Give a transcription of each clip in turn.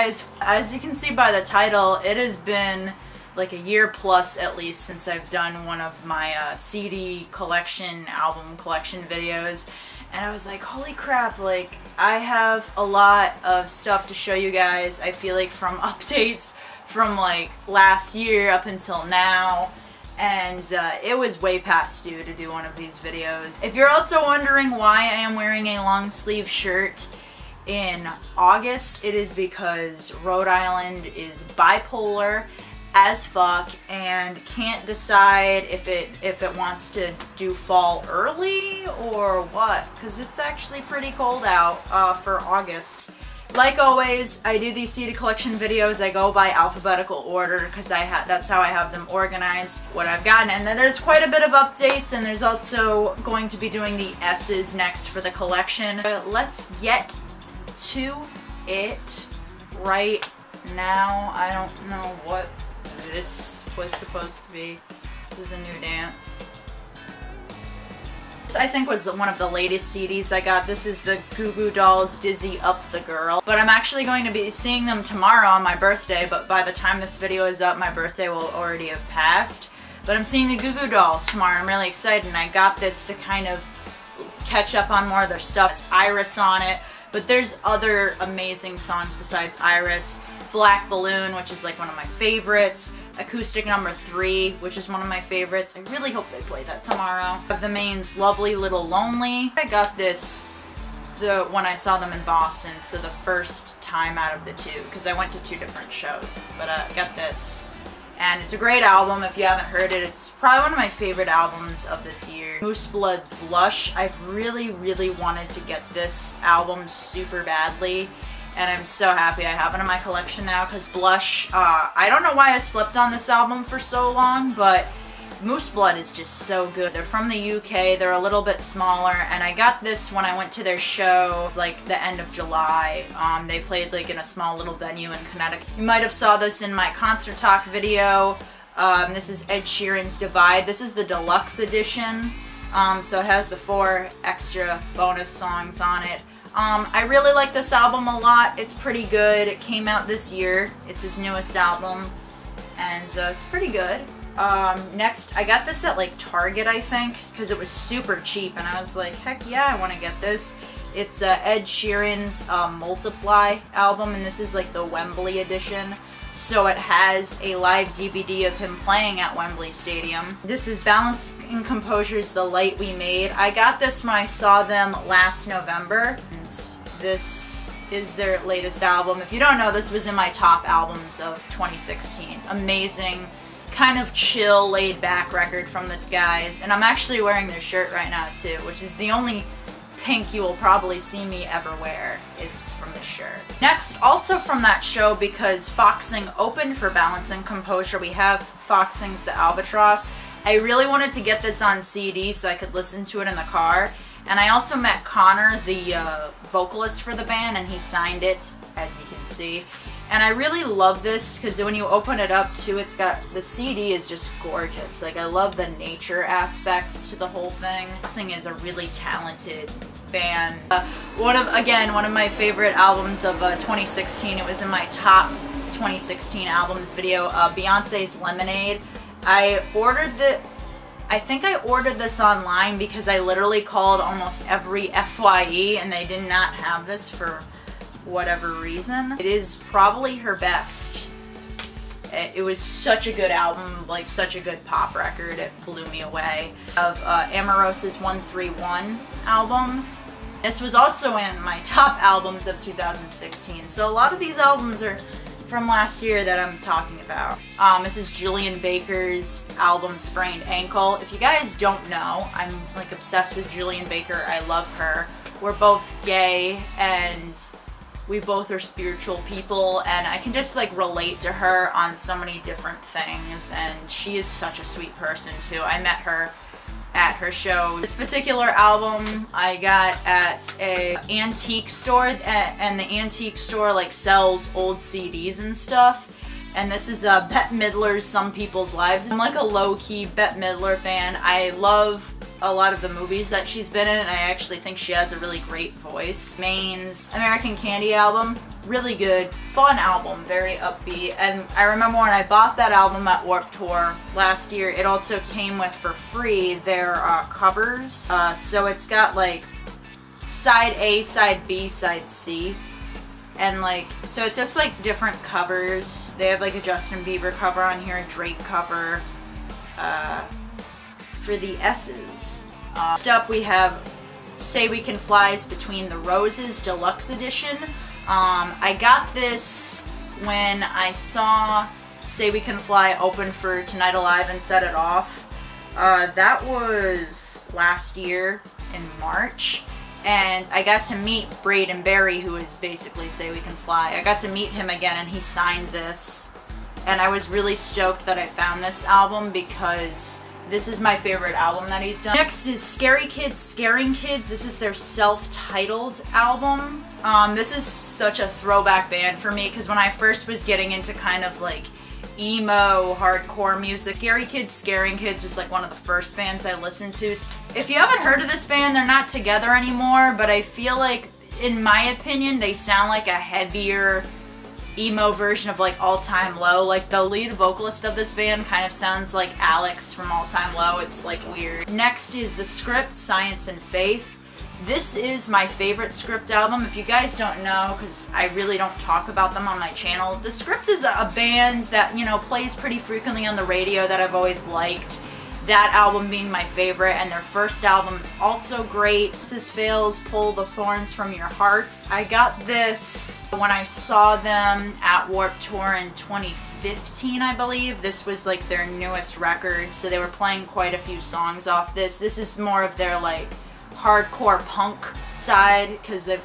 guys, as you can see by the title, it has been like a year plus at least since I've done one of my CD collection, album collection videos, and I was like, holy crap, like I have a lot of stuff to show you guys. I feel like from updates from like last year up until now, and it was way past due to do one of these videos. If you're also wondering why I am wearing a long sleeve shirt in August, it is because Rhode Island is bipolar as fuck and can't decide if it wants to do fall early or what, because it's actually pretty cold out for August. Like always, I do these CD collection videos. I go by alphabetical order because that's how I have them organized, what I've gotten. And then there's quite a bit of updates, and there's also going to be doing the S's next for the collection. Let's get to it right now. I don't know what this was supposed to be. This is a new dance. This I think was one of the latest CDs I got. This is the Goo Goo Dolls Dizzy Up the Girl. But I'm actually going to be seeing them tomorrow on my birthday, but by the time this video is up, my birthday will already have passed. But I'm seeing the Goo Goo Dolls tomorrow. I'm really excited, and I got this to kind of catch up on more of their stuff. There's Iris on it, but there's other amazing songs besides Iris. Black Balloon, which is like one of my favorites. Acoustic Number 3, which is one of my favorites. I really hope they play that tomorrow. Of the mains, Lovely Little Lonely. I got this when I saw them in Boston, so the first time out of the two, because I went to 2 different shows. But I got this, and it's a great album. If you haven't heard it, it's probably one of my favorite albums of this year. Moose Blood's Blush. I've really, really wanted to get this album super badly, and I'm so happy I have it in my collection now, because Blush, I don't know why I slept on this album for so long, but Moose Blood is just so good. They're from the UK, they're a little bit smaller, and I got this when I went to their show. It was like the end of July. They played like in a small little venue in Connecticut. You might have saw this in my concert talk video. This is Ed Sheeran's Divide. This is the deluxe edition, so it has the 4 extra bonus songs on it. I really like this album a lot. It's pretty good. It came out this year. It's his newest album, and it's pretty good. Next, I got this at like Target, I think, because it was super cheap, and I was like, heck yeah, I want to get this. It's Ed Sheeran's Multiply album, and this is like the Wembley edition. So it has a live DVD of him playing at Wembley Stadium. This is Balance and Composure's The Light We Made. I got this when I saw them last November. And this is their latest album. If you don't know, this was in my top albums of 2016. Amazing, kind of chill, laid-back record from the guys. And I'm actually wearing their shirt right now too, which is the only pink you will probably see me ever wear is from this shirt. Next, also from that show, because Foxing opened for Balance and Composure, we have Foxing's The Albatross. I really wanted to get this on CD so I could listen to it in the car. And I also met Connor, the vocalist for the band, and he signed it, as you can see. And I really love this because when you open it up too, it's got, the CD is just gorgeous. Like, I love the nature aspect to the whole thing. Foxing is a really talented band. One of my favorite albums of 2016. It was in my top 2016 albums video, Beyonce's Lemonade. I think I ordered this online because I literally called almost every FYE and they did not have this for whatever reason. It is probably her best. It was such a good album, like such a good pop record. It blew me away. Of Amarosa's 131 album. This was also in my top albums of 2016. So a lot of these albums are from last year that I'm talking about. This is Julian Baker's album Sprained Ankle. If you guys don't know, I'm like obsessed with Julian Baker. I love her. We're both gay and we both are spiritual people, and I can just like relate to her on so many different things, and she is such a sweet person too. I met her at her show. This particular album I got at a antique store, and the antique store like sells old CDs and stuff. And this is Bette Midler's Some People's Lives. I'm like a low-key Bette Midler fan. I love a lot of the movies that she's been in, and I actually think she has a really great voice. Maine's American Candy album, really good, fun album, very upbeat. And I remember when I bought that album at Warped Tour last year, it also came with, for free, their covers. So it's got like side A, side B, side C. And like, so it's just like different covers. They have like a Justin Bieber cover on here, a Drake cover, for the S's. Next up we have Say We Can Fly's Between the Roses Deluxe Edition. I got this when I saw Say We Can Fly open for Tonight Alive and Set It Off. That was last year in March. And I got to meet Braden Berry, who is basically Say We Can Fly. I got to meet him again and he signed this. And I was really stoked that I found this album because this is my favorite album that he's done. Next is Scary Kids Scaring Kids. This is their self-titled album. This is such a throwback band for me because when I first was getting into kind of like emo, hardcore music, Scary Kids Scaring Kids was like one of the first bands I listened to. If you haven't heard of this band, they're not together anymore, but I feel like, in my opinion, they sound like a heavier emo version of like All Time Low. Like the lead vocalist of this band kind of sounds like Alex from All Time Low. It's like weird. Next is The Script, Science and Faith. This is my favorite Script album. If you guys don't know, because I really don't talk about them on my channel, The Script is a band that, you know, plays pretty frequently on the radio that I've always liked. That album being my favorite, and their first album is also great. This is Fails, Pull the Thorns from Your Heart. I got this when I saw them at Warped Tour in 2015, I believe. This was like their newest record, so they were playing quite a few songs off this. This is more of their like hardcore punk side, because they've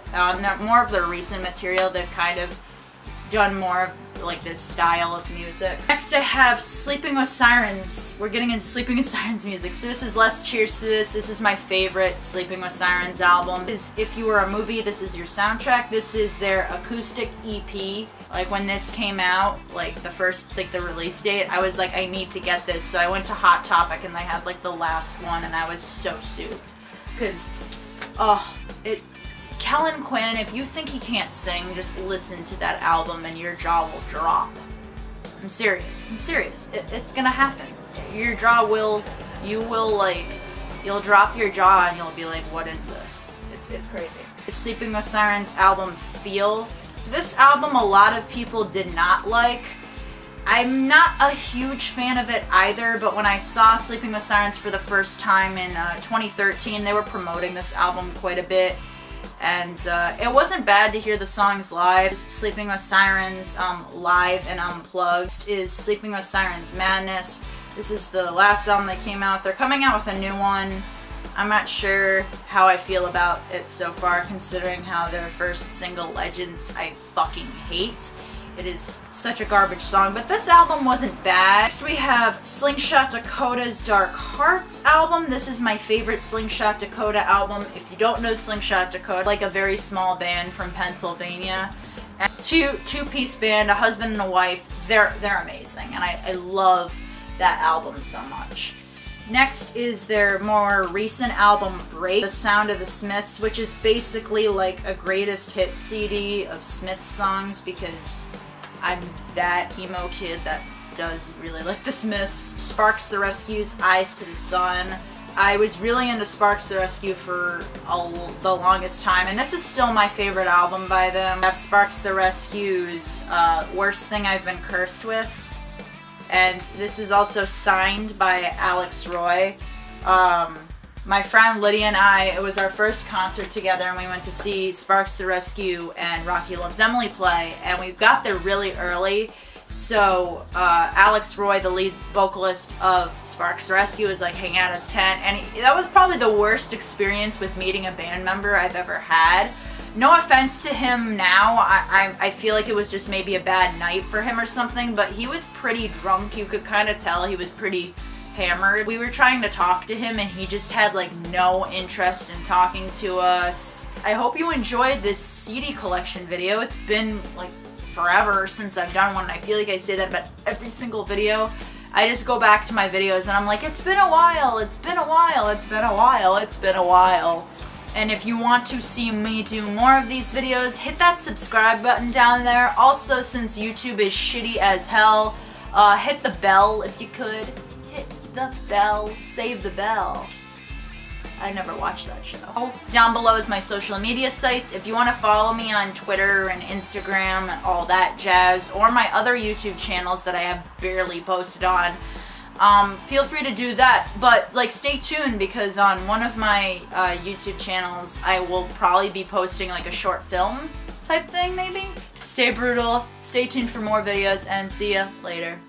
more of their recent material, they've kind of done more of like this style of music. Next I have Sleeping with Sirens. We're getting into Sleeping with Sirens music. So this is Less Cheers to This. This is my favorite Sleeping with Sirens album. This is If You Were a Movie, this is your soundtrack. This is their acoustic EP. Like when this came out, like the first, like the release date, I was like, I need to get this. So I went to Hot Topic and they had like the last one and I was so soothed. Because, Kellen Quinn, if you think he can't sing, just listen to that album and your jaw will drop. I'm serious. I'm serious. It's gonna happen. Your jaw will, you'll drop your jaw and you'll be like, what is this? It's crazy. The Sleeping with Sirens album, Feel. This album a lot of people did not like. I'm not a huge fan of it either, but when I saw Sleeping with Sirens for the first time in 2013, they were promoting this album quite a bit. And it wasn't bad to hear the songs live. Sleeping with Sirens live and unplugged is Sleeping with Sirens Madness. This is the last album they came out with. They're coming out with a new one. I'm not sure how I feel about it so far, considering how their first single, Legends, I fucking hate. It is such a garbage song, but this album wasn't bad. Next we have Slingshot Dakota's Dark Hearts album. This is my favorite Slingshot Dakota album. If you don't know Slingshot Dakota, like a very small band from Pennsylvania. And two-piece band, a husband and a wife. They're amazing, and I love that album so much. Next is their more recent album, Break, The Sound of the Smiths, which is basically like a greatest hit CD of Smiths songs because I'm that emo kid that does really like the Smiths. Sparks the Rescue's Eyes to the Sun. I was really into Sparks the Rescue for the longest time, and this is still my favorite album by them. I have Sparks the Rescue's Worst Thing I've Been Cursed With. And this is also signed by Alex Roy. My friend Lydia and I, it was our first concert together, and we went to see Sparks the Rescue and Rocky Loves Emily play, and we got there really early. So Alex Roy, the lead vocalist of Sparks the Rescue, is like hanging out his tent, and that was probably the worst experience with meeting a band member I've ever had. No offense to him now, I feel like it was just maybe a bad night for him or something, but he was pretty drunk. You could kind of tell he was pretty hammered. We were trying to talk to him and he just had like no interest in talking to us. I hope you enjoyed this CD collection video. It's been like forever since I've done one, and I feel like I say that about every single video. I just go back to my videos and I'm like, it's been a while, it's been a while, it's been a while, it's been a while. And if you want to see me do more of these videos, hit that subscribe button down there. Also, since YouTube is shitty as hell, hit the bell if you could. Hit the bell, save the bell. I never watched that show. Down below is my social media sites. If you want to follow me on Twitter and Instagram and all that jazz, or my other YouTube channels that I have barely posted on, feel free to do that. But like, stay tuned, because on one of my YouTube channels I will probably be posting like a short film type thing maybe. Stay brutal, stay tuned for more videos, and see ya later.